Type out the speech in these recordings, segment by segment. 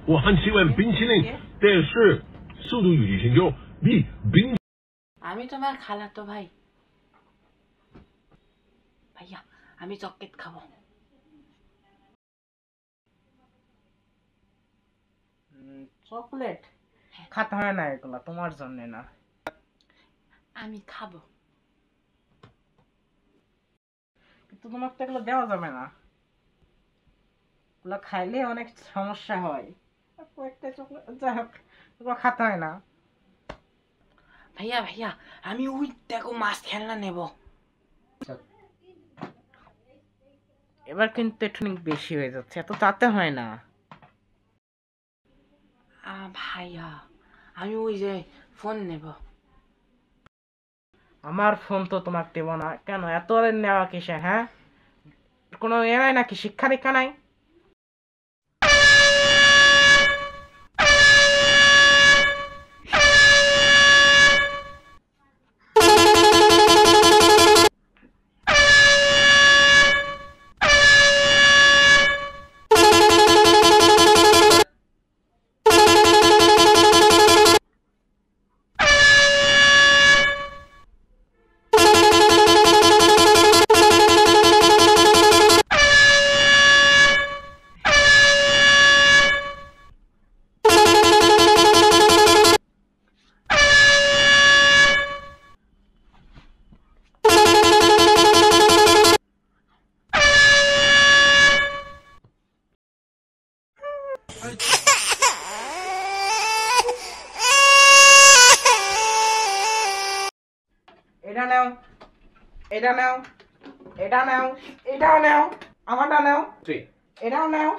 我很喜欢冰淇淋，但是速度与激情就比冰。আমি তোমার খালাতো ভাই। ভাইয়া আমি চকলেট খাবো। চকলেট খেতে হয় না, এগুলা তোমার জন্য না। আমি খাবো। কিন্তু তোমাকে তো এগুলো দেওয়া যাবে না, এগুলো খাইলে অনেক সমস্যা হয়। কয়েকটা চকলেট যাই হোক, এগুলো খেতে হয় না। ভাইয়া ভাইয়া আমি ওই দেখো মাছ খেলনা নেব। এবার কিন্তু একটু বেশি হয়ে যাচ্ছে, এত তাতে হয় না। ভাইয়া আমি ওই যে ফোন নেব। আমার ফোন তো তোমাকে দেবো না কেন? এত নেওয়া কিসে? হ্যাঁ, কোনো এ নাই নাকি, শিক্ষা দীক্ষা নাই? এটা নাও, এটা নাও, এটা নাও, এটাও নাও, আমারটা নাও, এটাও নাও,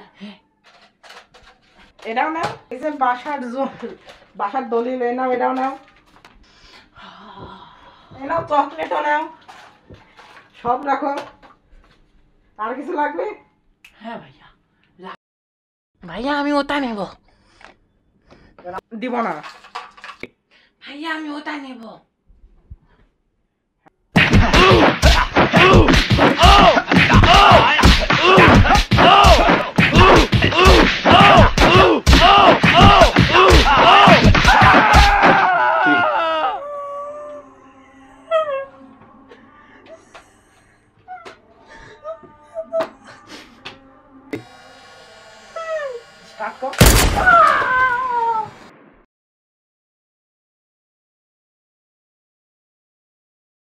এটাও নাও। এই যে বাসার দলিল, এ নাও, এটাও নাও, এ নাও, চকলেটও নাও, সব রাখো। আর কিছু লাগবে? হ্যাঁ ভাইয়া। ভাইয়া আমি ওটা নেব। দিব না। ভাইয়া আমি ওটা নেব। Oh!